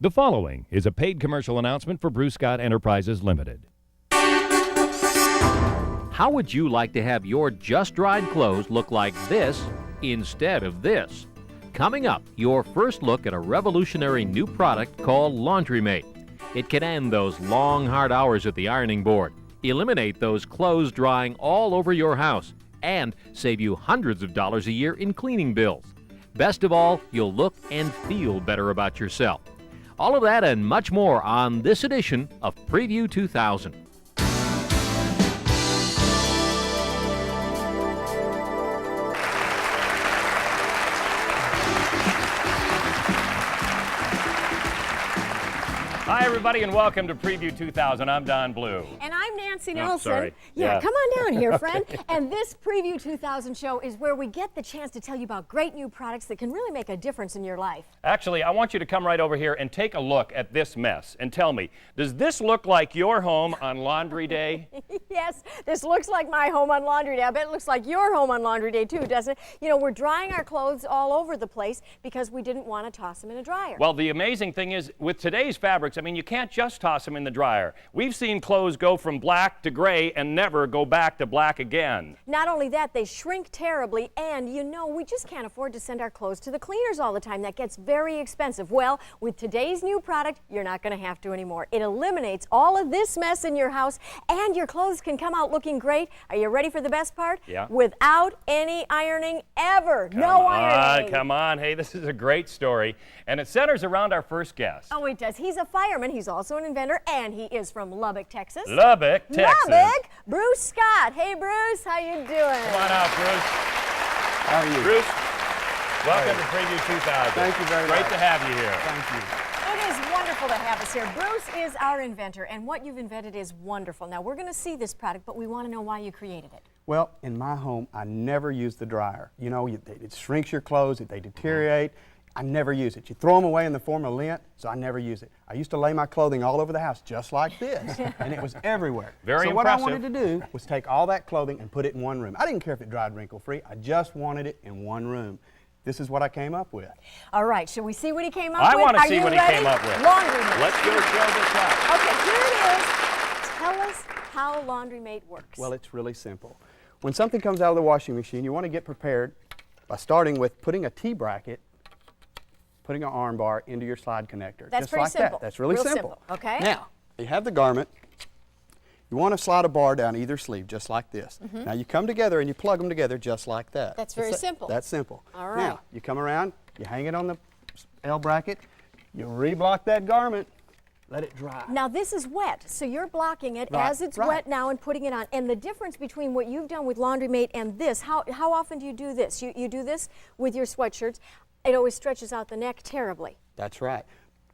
The following is a paid commercial announcement for Bruce Scott Enterprises Limited. How would you like to have your just-dried clothes look like this instead of this? Coming up, your first look at a revolutionary new product called LaundryMate. It can end those long, hard hours at the ironing board, eliminate those clothes drying all over your house, and save you hundreds of dollars a year in cleaning bills. Best of all, you'll look and feel better about yourself. All of that and much more on this edition of Preview 2000. Hi, everybody, and welcome to Preview 2000. I'm Don Blue. And I'm Nancy Nelson. Oh, sorry. Yeah, come on down here, friend. And this Preview 2000 show is where we get the chance to tell you about great new products that can really make a difference in your life. Actually, I want you to come right over here and take a look at this mess and tell me, does this look like your home on Laundry Day? Yes, this looks like my home on Laundry Day. I bet it looks like your home on Laundry Day, too, doesn't it? You know, we're drying our clothes all over the place because we didn't want to toss them in a dryer. Well, the amazing thing is, with today's fabrics, I mean, you can't just toss them in the dryer. We've seen clothes go from black to gray and never go back to black again. Not only that, they shrink terribly, and you know, we just can't afford to send our clothes to the cleaners all the time. That gets very expensive. Well, with today's new product, you're not going to have to anymore. It eliminates all of this mess in your house, and your clothes can come out looking great. Are you ready for the best part? Yeah. Without any ironing ever. No ironing. Come on. Hey, this is a great story, and it centers around our first guest. Oh, it does. He's a fireman. He's also an inventor, and he is from Lubbock, Texas. Lubbock, Texas. Lubbock, Bruce Scott. Hey, Bruce, how you doing? Come on out, Bruce. How are you? Bruce, welcome to Preview 2000. Thank you very much. Great to have you here. Thank you. It is wonderful to have us here. Bruce is our inventor, and what you've invented is wonderful. Now, we're going to see this product, but we want to know why you created it. Well, in my home, I never use the dryer. You know, it shrinks your clothes, they deteriorate. I never use it. You throw them away in the form of lint, so I never use it. I used to lay my clothing all over the house just like this, and it was everywhere. Very so what I impressive. wanted to do was take all that clothing and put it in one room. I didn't care if it dried wrinkle-free. I just wanted it in one room. This is what I came up with. All right, shall we see what he came up with? I want to see what he came up with. LaundryMate. Let's go show this out. Okay, here it is. Tell us how LaundryMate works. Well, it's really simple. When something comes out of the washing machine, you want to get prepared by starting with putting a T-bracket, putting an arm bar into your slide connector. That's just pretty like simple. That. That's really Real simple. Okay. Now, you have the garment. You want to slide a bar down either sleeve, just like this. Now, you come together and you plug them together just like that. That's very simple. That's simple. All right. Now, you come around, you hang it on the L bracket, you reblock that garment, let it dry. Now, this is wet, so you're blocking it Right, as it's right. wet now and putting it on. And the difference between what you've done with LaundryMate and this, how often do you do this? You do this with your sweatshirts. It always stretches out the neck terribly. That's right.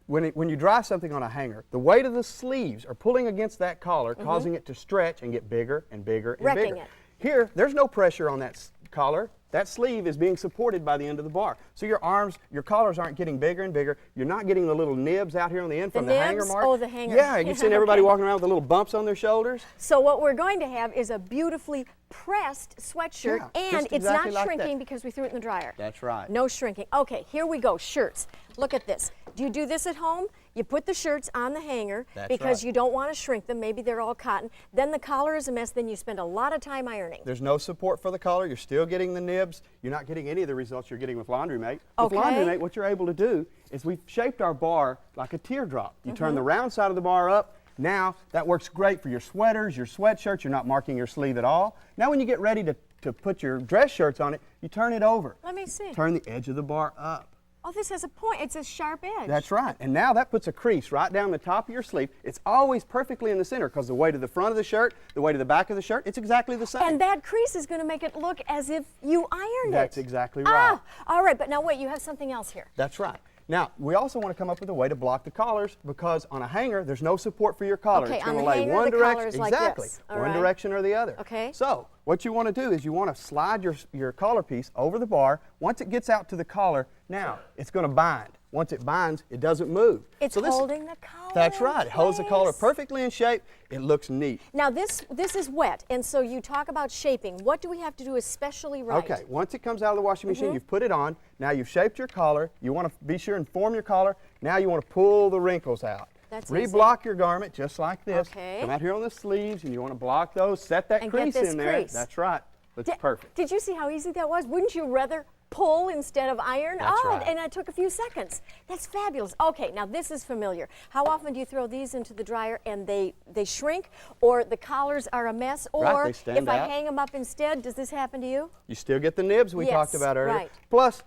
When you dry something on a hanger, the weight of the sleeves are pulling against that collar, causing it to stretch and get bigger and bigger and Wrecking bigger. it. Here, there's no pressure on that collar. That sleeve is being supported by the end of the bar. So your arms, your collars aren't getting bigger and bigger. You're not getting the little nibs out here on the end from the hanger nibs? mark. Oh, the hanger. Yeah, you've seen everybody Okay. walking around with the little bumps on their shoulders. So what we're going to have is a beautifully pressed sweatshirt, Yeah, and just it's exactly not like shrinking that. because we threw it in the dryer. That's right. No shrinking. Okay, here we go. Shirts. Look at this. Do you do this at home? You put the shirts on the hanger That's because right. you don't want to shrink them. Maybe they're all cotton. Then the collar is a mess. Then you spend a lot of time ironing. There's no support for the collar. You're still getting the nibs. You're not getting any of the results you're getting with LaundryMate. Okay. With LaundryMate, what you're able to do is we've shaped our bar like a teardrop. You turn the round side of the bar up. Now, that works great for your sweaters, your sweatshirts. You're not marking your sleeve at all. Now, when you get ready to put your dress shirts on it, you turn it over. Let me see. Turn the edge of the bar up. Oh, this has a point. It's a sharp edge. That's right. And now that puts a crease right down the top of your sleeve. It's always perfectly in the center because the weight of the front of the shirt, the weight of the back of the shirt, it's exactly the same. And that crease is going to make it look as if you ironed it. That's exactly right. Ah, all right. But now wait, you have something else here. That's right. Now, we also want to come up with a way to block the collars because on a hanger, there's no support for your collar. Okay, it's on going the to lay hanger, one the direction. collar is like exactly. this. All One right. direction or the other. Okay. So, what you want to do is you want to slide your collar piece over the bar. Once it gets out to the collar, now it's going to bind. once it binds, it doesn't move. It's So this- holding the collar. That's right. It holds the collar place. perfectly in shape. It looks neat. Now this is wet, and so you talk about shaping. What do we have to do especially right? Okay, once it comes out of the washing machine, you've put it on. Now you've shaped your collar. You want to be sure and form your collar. Now you want to pull the wrinkles out. That's easy. Reblock your garment just like this. Okay. Come out here on the sleeves, and you want to block those. Set that And get crease this in there. crease. That's right. Looks perfect. Did you see how easy that was? Wouldn't you rather pull instead of iron? That's right. And it took a few seconds. That's fabulous. Okay, now this is familiar. How often do you throw these into the dryer and they shrink, or the collars are a mess, or Right, they stand if I out. hang them up instead, does this happen to you? You still get the nibs we Yes, talked about earlier. right. Plus,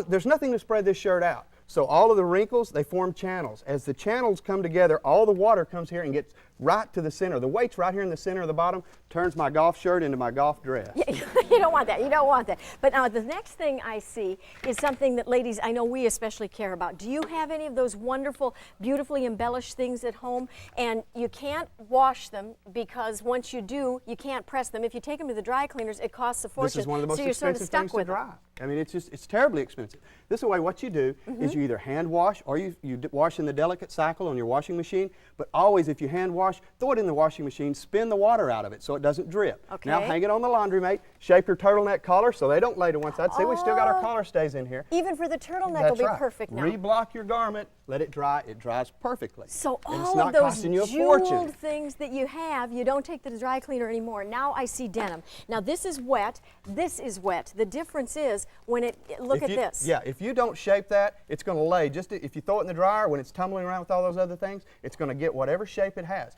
there's nothing to spread this shirt out. So all of the wrinkles, they form channels. As the channels come together, all the water comes here and gets right to the center. The weight's right here in the center of the bottom, turns my golf shirt into my golf dress. Yeah, you don't want that. You don't want that. But now the next thing I see is something that ladies, I know we especially care about. Do you have any of those wonderful, beautifully embellished things at home? And you can't wash them because once you do, you can't press them. If you take them to the dry cleaners, it costs a fortune. This is one of the most so you're sort of expensive stuck things to with them. dry. I mean, it's terribly expensive. This way, what you do is you either hand wash or you wash in the delicate cycle on your washing machine. But always, if you hand wash, throw it in the washing machine, spin the water out of it so it doesn't drip. Okay. Now hang it on the LaundryMate, shape your turtleneck collar so they don't lay to one side. See, we still got our collar stays in here. Even for the turtleneck That's will be right. perfect now. Reblock your garment, let it dry. It dries perfectly. So And it's all not of those costing you a fortune. jeweled things that you have, you don't take to the dry cleaner anymore. Now I see denim. Now this is wet. This is wet. The difference is when look If at you- this. Yeah, if you don't shape that, it's going to lay. Just if you throw it in the dryer, when it's tumbling around with all those other things, it's going to get whatever shape it has.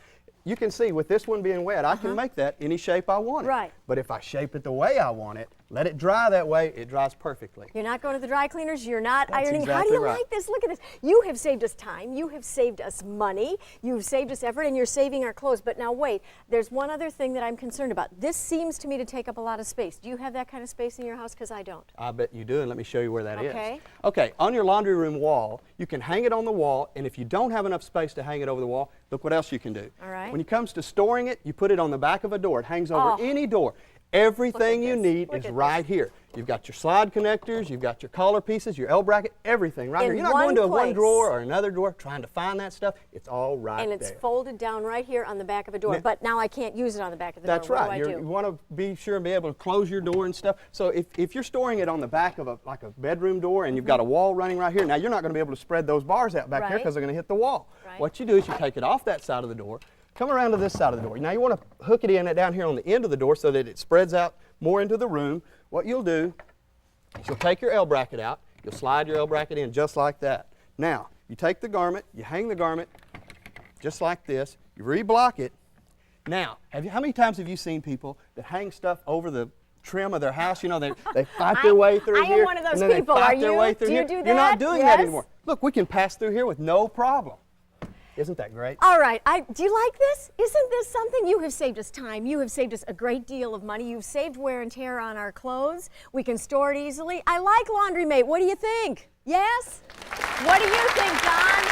You can see with this one being wet, I can make that any shape I want it. Right. But if I shape it the way I want it, let it dry that way, it dries perfectly. You're not going to the dry cleaners. You're not That's ironing. How do exactly you right. like this? Look at this. You have saved us time. You have saved us money. You've saved us effort, and you're saving our clothes. But now wait, there's one other thing that I'm concerned about. This seems to me to take up a lot of space. Do you have that kind of space in your house? Because I don't. I bet you do, and let me show you where that is. Okay. Okay, on your laundry room wall, you can hang it on the wall, and if you don't have enough space to hang it over the wall, look what else you can do. All right. When it comes to storing it, you put it on the back of a door. It hangs over any door. Everything you this. need Look is at right here. You've got your slide connectors, you've got your collar pieces, your L bracket, everything right In here. You're not one going to one place. drawer or another drawer trying to find that stuff. It's all right And there. it's folded down right here on the back of a door. Now- But now I can't use it on the back of the That's door. right. What do I You do? want to be sure and be able to close your door and stuff. So if you're storing it on the back of a bedroom door and you've got a wall running right here, now you're not going to be able to spread those bars out back here Right. because they're going to hit the wall. Right. What you do is you take it off that side of the door, come around to this side of the door. Now you want to hook it in down here on the end of the door so that it spreads out more into the room. What you'll do is you'll take your L bracket out, you'll slide your L bracket in just like that. Now, you take the garment, you hang the garment just like this, you reblock it. Now, how many times have you seen people that hang stuff over the trim of their house? You know, they fight their way through I am here. one of those and then people. They fight Are their you? way through Do you here. do You're not that? doing Yes. that anymore. Look, we can pass through here with no problem. Isn't that great? All right. Do you like this? Isn't this something? You have saved us time. You have saved us a great deal of money. You've saved wear and tear on our clothes. We can store it easily. I like LaundryMate. What do you think? Yes? What do you think, John?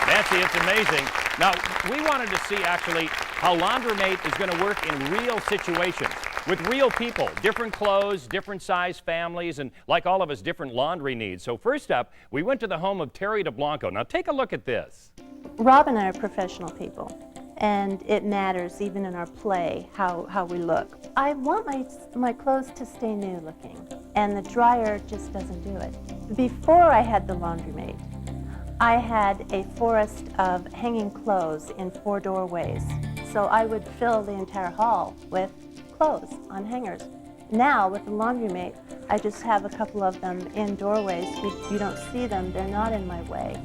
Nancy, it's amazing. Now, we wanted to see actually how LaundryMate is going to work in real situations with real people, different clothes, different size families, and like all of us, different laundry needs. So first up, we went to the home of Terry DeBlanco. Now take a look at this. Rob and I are professional people, and it matters even in our play how we look. I want my clothes to stay new looking, and the dryer just doesn't do it. Before I had the LaundryMate, I had a forest of hanging clothes in 4 doorways, so I would fill the entire hall with clothes on hangers. Now with the LaundryMate, I just have a couple of them in doorways. You don't see them, they're not in my way.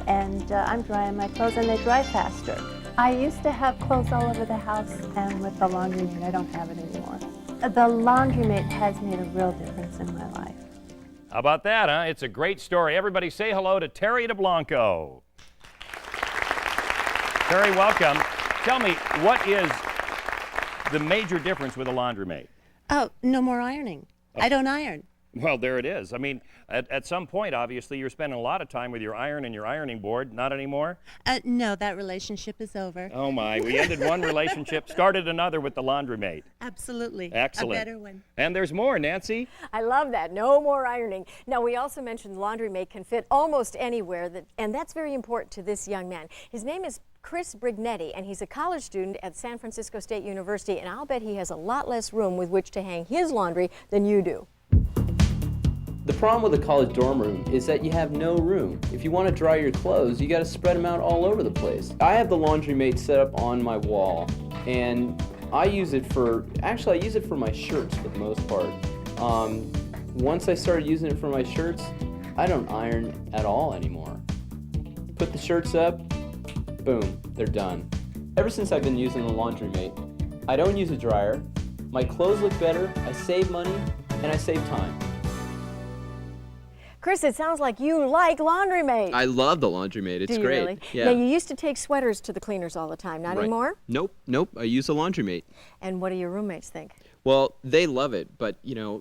And I'm drying my clothes and they dry faster. I used to have clothes all over the house, and with the LaundryMate, I don't have it anymore. The LaundryMate has made a real difference in my life. How about that, huh? It's a great story. Everybody say hello to Terry DeBlanco. Terry, welcome. Tell me, what is the major difference with a LaundryMate? Oh, no more ironing. I don't iron. Well, there it is. I mean, at some point, obviously, you're spending a lot of time with your iron and your ironing board. Not anymore? No, that relationship is over. Oh, my. We ended one relationship, started another with the LaundryMate. Absolutely. Excellent. A better one. And there's more, Nancy. I love that. No more ironing. Now, we also mentioned LaundryMate can fit almost anywhere, and that's very important to this young man. His name is Chris Brignetti, and he's a college student at San Francisco State University, and I'll bet he has a lot less room with which to hang his laundry than you do. The problem with a college dorm room is that you have no room. If you want to dry your clothes, you got to spread them out all over the place. I have the LaundryMate set up on my wall, and I use it for my shirts for the most part. Once I started using it for my shirts, I don't iron at all anymore. Put the shirts up, boom, they're done. Ever since I've been using the LaundryMate, I don't use a dryer, my clothes look better, I save money, and I save time. Chris, it sounds like you like LaundryMate. I love the LaundryMate, it's Do you great. really? Yeah. Now, you used to take sweaters to the cleaners all the time, not Right. anymore? Nope, I use the LaundryMate. And what do your roommates think? Well, they love it, but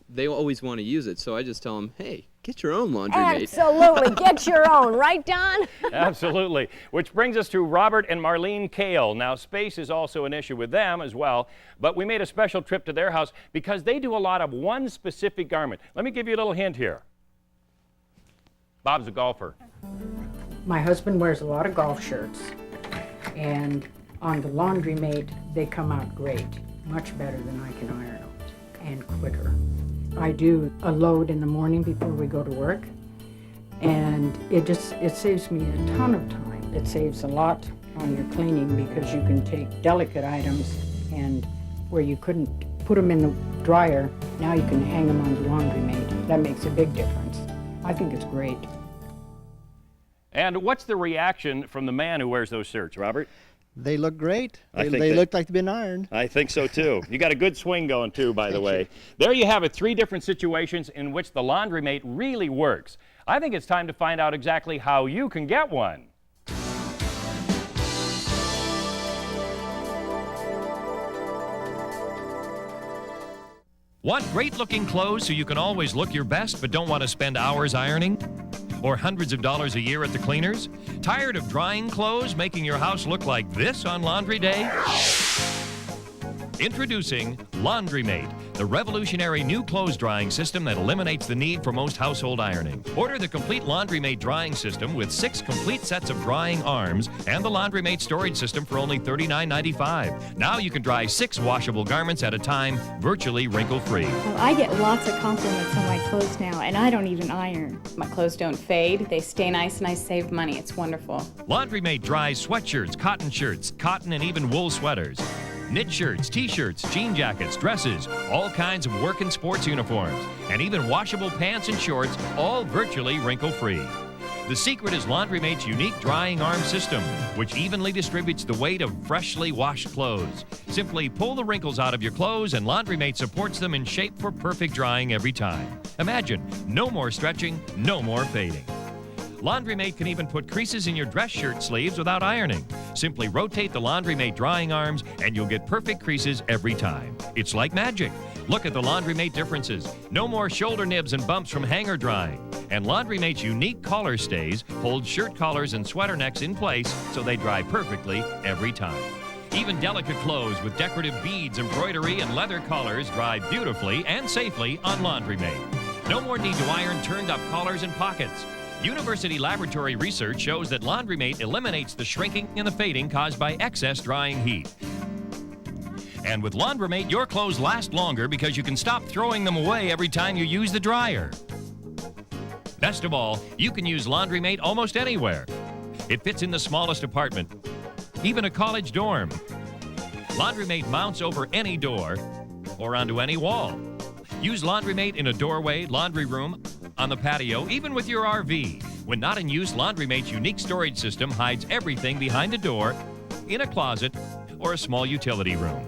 they always want to use it, so I just tell them, hey, get your own LaundryMate. Absolutely. Get your own, right, Don? Absolutely. Which brings us to Robert and Marlene Kale. Now, space is also an issue with them as well, but we made a special trip to their house because they do a lot of one specific garment. Let me give you a little hint here. Bob's a golfer. My husband wears a lot of golf shirts, and on the LaundryMate, they come out great, much better than I can iron them, and quicker. I do a load in the morning before we go to work, and it saves me a ton of time. It saves a lot on your cleaning because you can take delicate items, and where you couldn't put them in the dryer, now you can hang them on the LaundryMate. That makes a big difference. I think it's great. And what's the reaction from the man who wears those shirts, Robert? They look great. I They think look like they've been ironed. I think so too. You got a good swing going too, by the way. There you have it, 3 different situations in which the LaundryMate really works. I think it's time to find out exactly how you can get one. Want great-looking clothes so you can always look your best but don't want to spend hours ironing? Or hundreds of dollars a year at the cleaners? Tired of drying clothes making your house look like this on laundry day? Introducing LaundryMate, the revolutionary new clothes drying system that eliminates the need for most household ironing. Order the complete LaundryMate drying system with 6 complete sets of drying arms and the LaundryMate storage system for only $39.95. Now you can dry 6 washable garments at a time, virtually wrinkle-free. Well, I get lots of compliments on my clothes now, and I don't even iron. My clothes don't fade, they stay nice, and I save money. It's wonderful. LaundryMate dries sweatshirts, cotton and even wool sweaters. Knit shirts, t-shirts, jean jackets, dresses, all kinds of work and sports uniforms, and even washable pants and shorts, all virtually wrinkle-free. The secret is LaundryMate's unique drying arm system, which evenly distributes the weight of freshly washed clothes. Simply pull the wrinkles out of your clothes and LaundryMate supports them in shape for perfect drying every time. Imagine, no more stretching, no more fading. LaundryMate can even put creases in your dress shirt sleeves without ironing. Simply rotate the LaundryMate drying arms and you'll get perfect creases every time. It's like magic. Look at the LaundryMate differences. No more shoulder nibs and bumps from hanger drying. And LaundryMate's unique collar stays hold shirt collars and sweater necks in place so they dry perfectly every time. Even delicate clothes with decorative beads, embroidery, and leather collars dry beautifully and safely on LaundryMate. No more need to iron turned-up collars and pockets. University laboratory research shows that LaundryMate eliminates the shrinking and the fading caused by excess drying heat. And with LaundryMate, your clothes last longer because you can stop throwing them away every time you use the dryer. Best of all, you can use LaundryMate almost anywhere. It fits in the smallest apartment, even a college dorm. LaundryMate mounts over any door or onto any wall. Use LaundryMate in a doorway, laundry room, on the patio, even with your RV. When not in use, LaundryMate's unique storage system hides everything behind a door, in a closet, or a small utility room.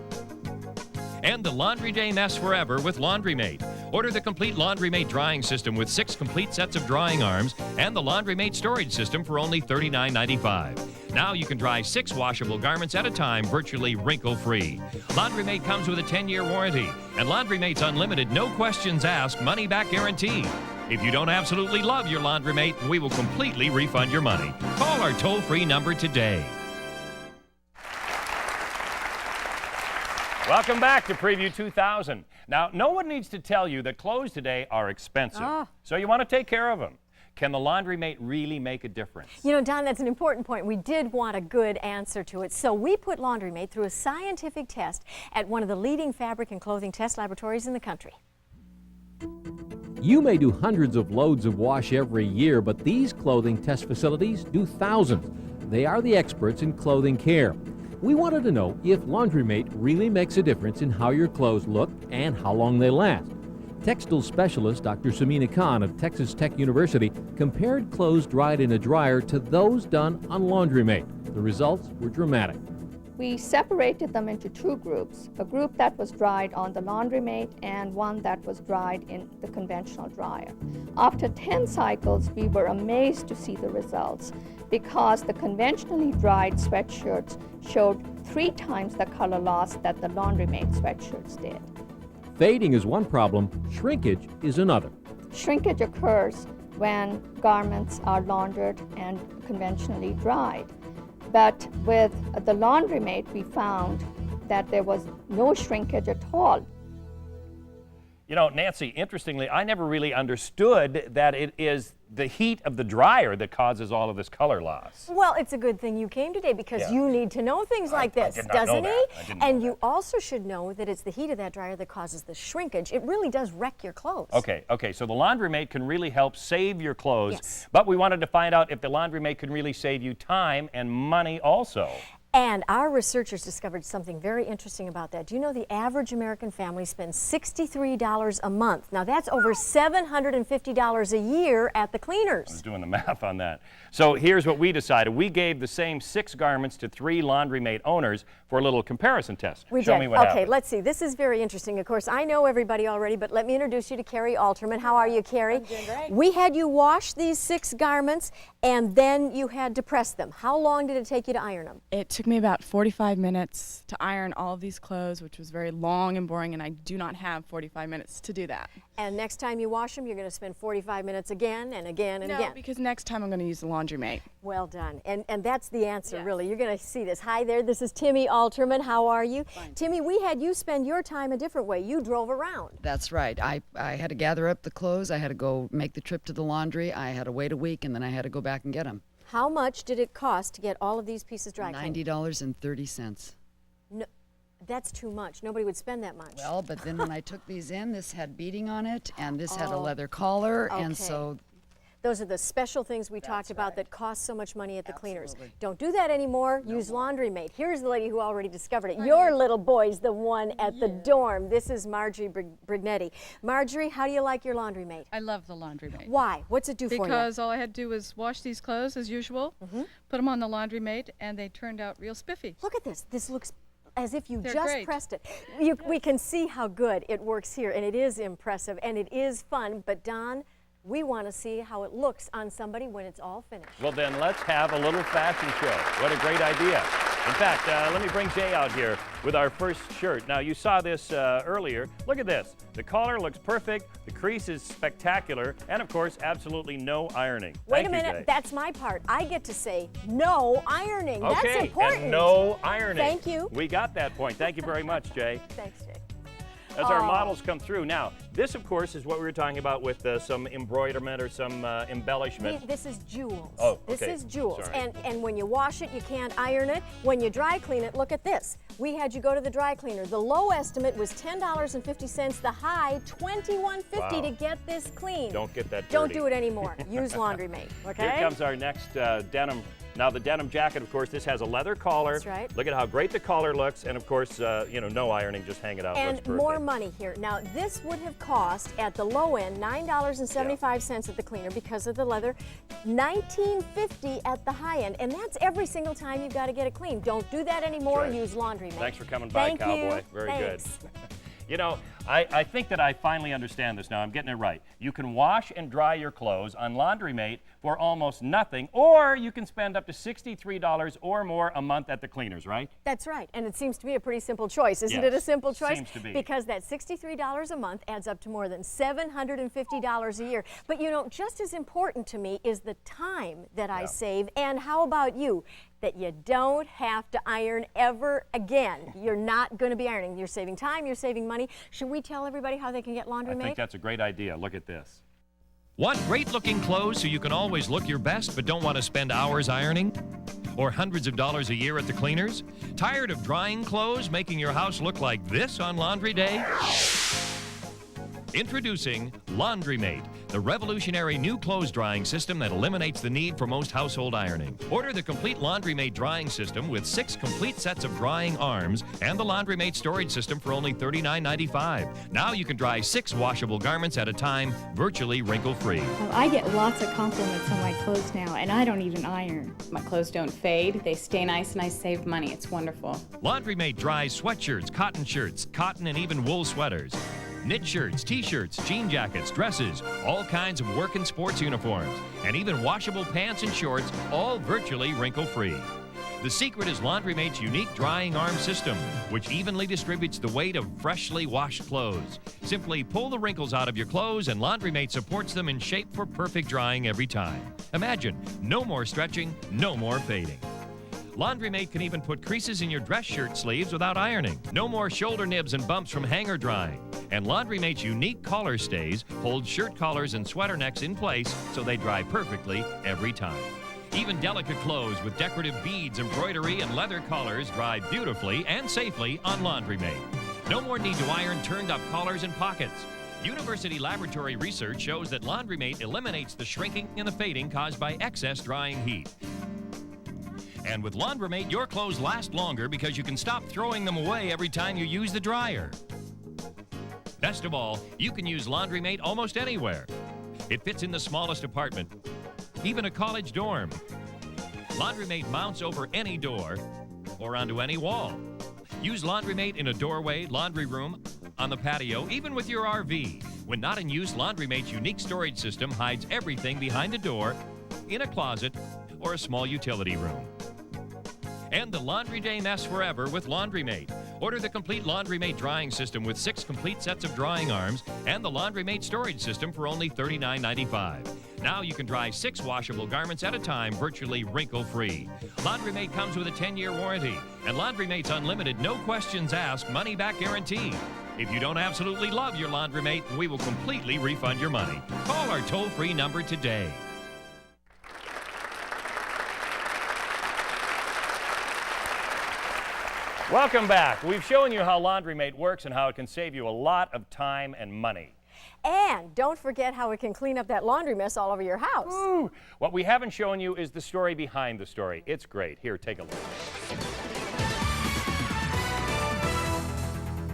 End the laundry day mess forever with LaundryMate. Order the complete LaundryMate drying system with 6 complete sets of drying arms and the LaundryMate storage system for only $39.95. Now you can dry 6 washable garments at a time, virtually wrinkle-free. LaundryMate comes with a 10-year warranty, and LaundryMate's unlimited, no questions asked, money-back guarantee. If you don't absolutely love your LaundryMate, we will completely refund your money. Call our toll-free number today. Welcome back to Preview 2000. Now, no one needs to tell you that clothes today are expensive, so you want to take care of them. Can the LaundryMate really make a difference? You know, Don, that's an important point. We did want a good answer to it, so we put LaundryMate through a scientific test at one of the leading fabric and clothing test laboratories in the country. You may do hundreds of loads of wash every year, but these clothing test facilities do thousands. They are the experts in clothing care. We wanted to know if LaundryMate really makes a difference in how your clothes look and how long they last. Textile specialist Dr. Samina Khan of Texas Tech University compared clothes dried in a dryer to those done on LaundryMate. The results were dramatic. We separated them into 2 groups, a group that was dried on the LaundryMate and one that was dried in the conventional dryer. After 10 cycles, we were amazed to see the results because the conventionally dried sweatshirts showed 3 times the color loss that the LaundryMate sweatshirts did. Fading is one problem, shrinkage is another. Shrinkage occurs when garments are laundered and conventionally dried. But with the LaundryMate, we found that there was no shrinkage at all. You know, Nancy, interestingly, I never really understood that it is the heat of the dryer that causes all of this color loss. Well, it's a good thing you came today because you need to know things like this, doesn't he? And you also should know that it's the heat of that dryer that causes the shrinkage. It really does wreck your clothes. Okay, so the LaundryMate can really help save your clothes, but we wanted to find out if the LaundryMate can really save you time and money also. And our researchers discovered something very interesting about that. Do you know the average American family spends $63 a month? Now that's over $750 a year at the cleaners. I was doing the math on that. So here's what we decided. We gave the same 6 garments to 3 LaundryMate owners for a little comparison test. Show me what happened. Okay, let's see. This is very interesting. Of course, I know everybody already, but let me introduce you to Carrie Alterman. How are you, Carrie? I'm doing great. We had you wash these 6 garments, and then you had to press them. How long did it take you to iron them? It took me about 45 minutes to iron all of these clothes, which was very long and boring, and I do not have 45 minutes to do that. And next time you wash them, you're going to spend 45 minutes again and again and again. No, because next time I'm going to use the LaundryMate. Well done. And that's the answer, really. You're going to see this. Hi there, this is Timmy Alterman. How are you? Fine. Timmy, we had you spend your time a different way. You drove around. That's right. I had to gather up the clothes. I had to go make the trip to the laundry. I had to wait a week, and then I had to go back and get them. How much did it cost to get all of these pieces dry cleaned? $90.30. No, that's too much. Nobody would spend that much. Well, but then when I took these in, this had beading on it, and this had a leather collar, and so... Those are the special things we talked about that cost so much money at the cleaners. Don't do that anymore. Use LaundryMate. Here's the lady who already discovered it. Your little boy's the one at the dorm. This is Marjorie Brignetti. Marjorie, how do you like your LaundryMate? I love the LaundryMate. Why? What's it do for you? Because all I had to do was wash these clothes as usual, put them on the LaundryMate, and they turned out real spiffy. Look at this. This looks as if you They're just great. pressed it. We can see how good it works here, and it is impressive, and it is fun. But Don, we want to see how it looks on somebody when it's all finished. Well, then let's have a little fashion show. What a great idea. In fact, let me bring Jay out here with our first shirt. Now, you saw this earlier. Look at this. The collar looks perfect. The crease is spectacular. And, of course, absolutely no ironing. Wait Thank a minute. You, Jay. That's my part. I get to say no ironing. Okay, That's important. and no ironing. Thank you. We got that point. Thank you very much, Jay. Thanks, Jay. As our models come through. Now, this, of course, is what we were talking about with some embroiderment or some embellishment. This is jewels. Oh, This okay. is jewels. Sorry. And when you wash it, you can't iron it. When you dry clean it, look at this. We had you go to the dry cleaner. The low estimate was $10.50. The high, $21.50 to get this clean. Don't get that dirty. Don't do it anymore. Use LaundryMate, okay? Here comes our next denim. Now, the denim jacket, of course, this has a leather collar. That's right. Look at how great the collar looks. And, of course, no ironing, just hang it out. And Looks perfect. more money here. Now, this would have cost at the low end $9.75 at the cleaner because of the leather, $19.50 at the high end. And that's every single time you've got to get it clean. Don't do that anymore. Right. Use LaundryMate. Thanks for coming by, Thank Cowboy. You. Very Thanks. good. You know, I think that I finally understand this now. I'm getting it right. You can wash and dry your clothes on LaundryMate for almost nothing, or you can spend up to $63 or more a month at the cleaners, right? That's right, and it seems to be a pretty simple choice. Isn't it a simple choice? Seems to be. Because that $63 a month adds up to more than $750 a year. But you know, just as important to me is the time that I save, and how about you? That you don't have to iron ever again. You're not going to be ironing. You're saving time, you're saving money. Should we tell everybody how they can get LaundryMate? I think that's a great idea. Look at this. Want great looking clothes so you can always look your best but don't want to spend hours ironing? Or hundreds of dollars a year at the cleaners? Tired of drying clothes making your house look like this on laundry day? Introducing LaundryMate, the revolutionary new clothes drying system that eliminates the need for most household ironing. Order the complete LaundryMate drying system with 6 complete sets of drying arms and the LaundryMate storage system for only $39.95. Now you can dry 6 washable garments at a time, virtually wrinkle-free. Well, I get lots of compliments on my clothes now, and I don't even iron. My clothes don't fade, they stay nice, and I save money. It's wonderful. LaundryMate dries sweatshirts, cotton and even wool sweaters. Knit shirts, t-shirts, jean jackets, dresses, all kinds of work and sports uniforms, and even washable pants and shorts, all virtually wrinkle-free. The secret is LaundryMate's unique drying arm system, which evenly distributes the weight of freshly washed clothes. Simply pull the wrinkles out of your clothes and LaundryMate supports them in shape for perfect drying every time. Imagine, no more stretching, no more fading. LaundryMate can even put creases in your dress shirt sleeves without ironing. No more shoulder nibs and bumps from hanger drying. And LaundryMate's unique collar stays hold shirt collars and sweater necks in place so they dry perfectly every time. Even delicate clothes with decorative beads, embroidery, and leather collars dry beautifully and safely on LaundryMate. No more need to iron turned-up collars and pockets. University laboratory research shows that LaundryMate eliminates the shrinking and the fading caused by excess drying heat. And with LaundryMate, your clothes last longer because you can stop throwing them away every time you use the dryer. Best of all, you can use LaundryMate almost anywhere. It fits in the smallest apartment, even a college dorm. LaundryMate mounts over any door or onto any wall. Use LaundryMate in a doorway, laundry room, on the patio, even with your RV. When not in use, LaundryMate's unique storage system hides everything behind a door, in a closet, or a small utility room. End the laundry day mess forever with LaundryMate. Order the complete LaundryMate drying system with 6 complete sets of drying arms and the LaundryMate storage system for only $39.95. Now you can dry 6 washable garments at a time, virtually wrinkle-free. LaundryMate comes with a 10-year warranty, and LaundryMate's unlimited, no questions asked, money-back guarantee. If you don't absolutely love your LaundryMate, we will completely refund your money. Call our toll-free number today. Welcome back. We've shown you how LaundryMate works and how it can save you a lot of time and money. And don't forget how it can clean up that laundry mess all over your house. Ooh. What we haven't shown you is the story behind the story. It's great. Here, take a look.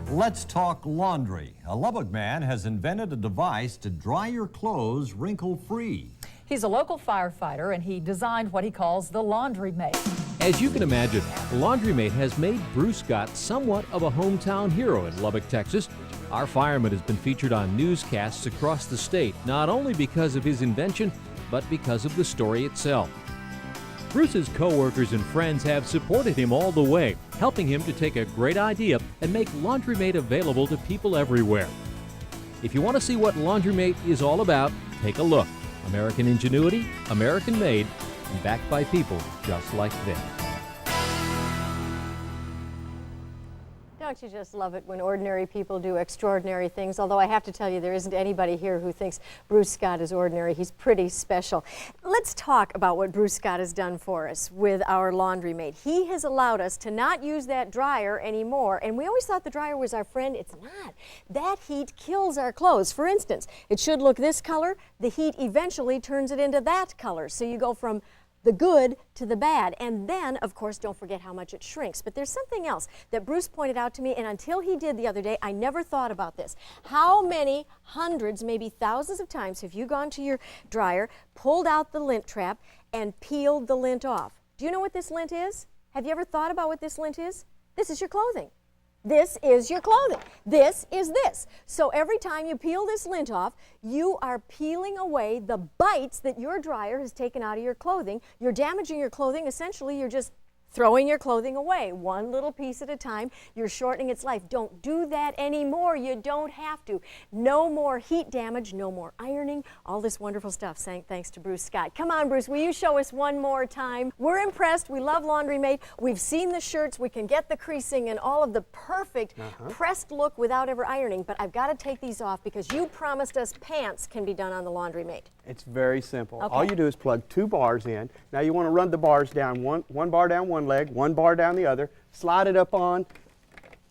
Let's talk laundry. A Lubbock man has invented a device to dry your clothes wrinkle-free. He's a local firefighter, and he designed what he calls the LaundryMate. As you can imagine, LaundryMate has made Bruce Scott somewhat of a hometown hero in Lubbock, Texas. Our fireman has been featured on newscasts across the state, not only because of his invention, but because of the story itself. Bruce's co-workers and friends have supported him all the way, helping him to take a great idea and make LaundryMate available to people everywhere. If you want to see what LaundryMate is all about, take a look. American ingenuity, American made, and backed by people just like this. Don't you just love it when ordinary people do extraordinary things? Although I have to tell you, there isn't anybody here who thinks Bruce Scott is ordinary. He's pretty special. Let's talk about what Bruce Scott has done for us with our LaundryMate. He has allowed us to not use that dryer anymore, and we always thought the dryer was our friend. It's not. That heat kills our clothes. For instance, it should look this color. The heat eventually turns it into that color. So you go from the good to the bad. And then, of course, don't forget how much it shrinks. But there's something else that Bruce pointed out to me, and until he did the other day, I never thought about this. How many hundreds, maybe thousands of times have you gone to your dryer, pulled out the lint trap, and peeled the lint off? Do you know what this lint is? Have you ever thought about what this lint is? This is your clothing. This is your clothing. This is this. So every time you peel this lint off, you are peeling away the bites that your dryer has taken out of your clothing. You're damaging your clothing. Essentially, you're just throwing your clothing away, one little piece at a time. You're shortening its life. Don't do that anymore. You don't have to. No more heat damage, no more ironing, all this wonderful stuff, thanks to Bruce Scott. Come on, Bruce, will you show us one more time? We're impressed. We love LaundryMate. We've seen the shirts. We can get the creasing and all of the perfect pressed look without ever ironing, but I've got to take these off because you promised us pants can be done on the LaundryMate. It's very simple. Okay. All you do is plug 2 bars in. Now you want to run the bars down, one bar down one leg, 1 bar down the other, slide it up on,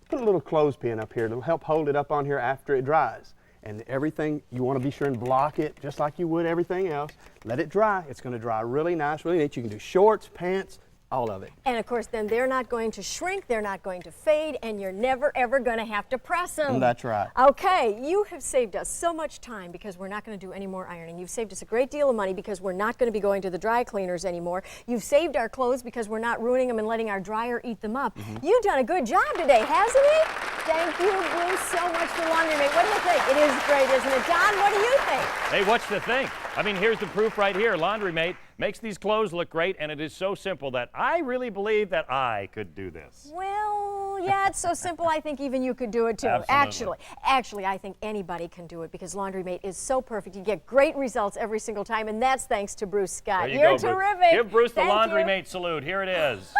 put a little clothespin up here to help hold it up on here after it dries. And everything, you want to be sure and block it just like you would everything else. Let it dry. It's going to dry really nice, really neat. You can do shorts, pants, all of it. And of course, then they're not going to shrink, they're not going to fade, and you're never ever going to have to press them. That's right. Okay, you have saved us so much time because we're not going to do any more ironing. You've saved us a great deal of money because we're not going to be going to the dry cleaners anymore. You've saved our clothes because we're not ruining them and letting our dryer eat them up. You've done a good job today, hasn't he? Thank you, Bruce, so much for LaundryMate. What do you think? It is great, isn't it? Don, what do you think? Hey, what's the thing? I mean, here's the proof right here. LaundryMate makes these clothes look great, and it is so simple that I really believe that I could do this. Well, yeah, it's so simple, I think even you could do it too. Absolutely. Actually, I think anybody can do it because LaundryMate is so perfect. You get great results every single time, and that's thanks to Bruce Scott. There you You're go, Bruce. terrific. Give Bruce the Thank you. LaundryMate salute. Here it is.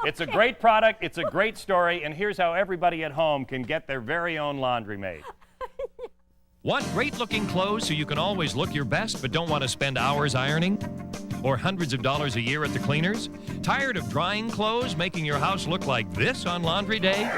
It's a great product, it's a great story, and here's how everybody at home can get their very own LaundryMate. Want great-looking clothes so you can always look your best but don't want to spend hours ironing? Or hundreds of dollars a year at the cleaners? Tired of drying clothes making your house look like this on laundry day?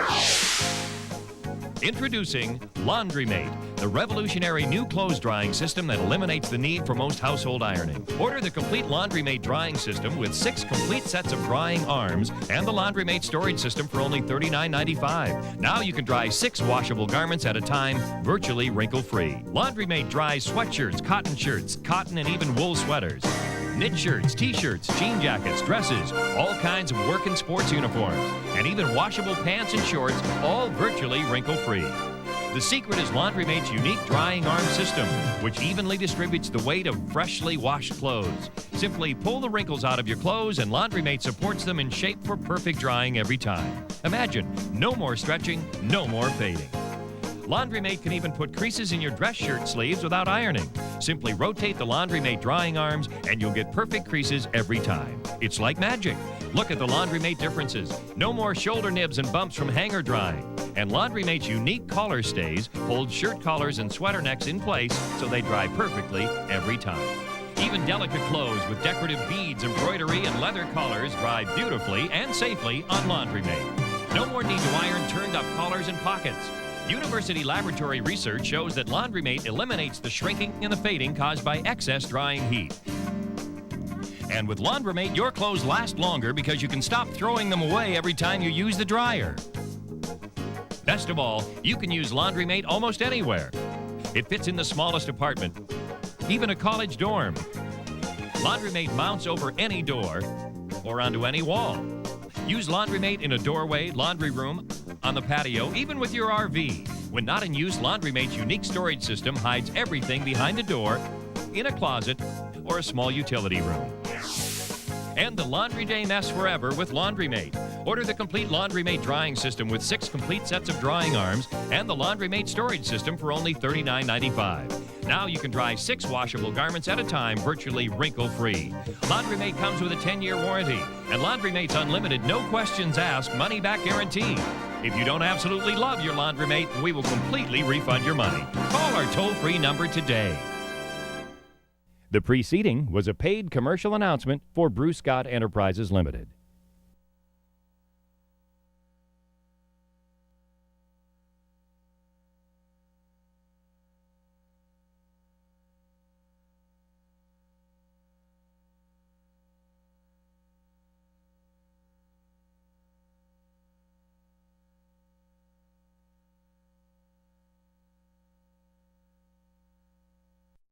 Introducing LaundryMate, the revolutionary new clothes drying system that eliminates the need for most household ironing. Order the complete LaundryMate drying system with 6 complete sets of drying arms and the LaundryMate storage system for only $39.95. Now you can dry 6 washable garments at a time, virtually wrinkle-free. LaundryMate dries sweatshirts, cotton shirts, cotton and even wool sweaters, knit shirts, t-shirts, jean jackets, dresses, all kinds of work and sports uniforms, and even washable pants and shorts, all virtually wrinkle-free. The secret is LaundryMate's unique drying arm system, which evenly distributes the weight of freshly washed clothes. Simply pull the wrinkles out of your clothes and LaundryMate supports them in shape for perfect drying every time. Imagine, no more stretching, no more fading. LaundryMate can even put creases in your dress shirt sleeves without ironing. Simply rotate the LaundryMate drying arms and you'll get perfect creases every time. It's like magic. Look at the LaundryMate differences. No more shoulder nibs and bumps from hanger drying. And LaundryMate's unique collar stays hold shirt collars and sweater necks in place so they dry perfectly every time. Even delicate clothes with decorative beads, embroidery, and leather collars dry beautifully and safely on LaundryMate. No more need to iron turned-up collars and pockets. University laboratory research shows that LaundryMate eliminates the shrinking and the fading caused by excess drying heat. And with LaundryMate, your clothes last longer because you can stop throwing them away every time you use the dryer. Best of all, you can use LaundryMate almost anywhere. It fits in the smallest apartment, even a college dorm. LaundryMate mounts over any door or onto any wall. Use LaundryMate in a doorway, laundry room, on the patio, even with your RV. When not in use, LaundryMate's unique storage system hides everything behind a door, in a closet, or a small utility room. End the laundry day mess forever with LaundryMate. Order the complete LaundryMate drying system with 6 complete sets of drying arms and the LaundryMate storage system for only $39.95. Now you can dry 6 washable garments at a time, virtually wrinkle-free. LaundryMate comes with a 10-year warranty, and LaundryMate's unlimited, no questions asked, money-back guarantee. If you don't absolutely love your LaundryMate, we will completely refund your money. Call our toll-free number today. The preceding was a paid commercial announcement for Bruce Scott Enterprises Limited.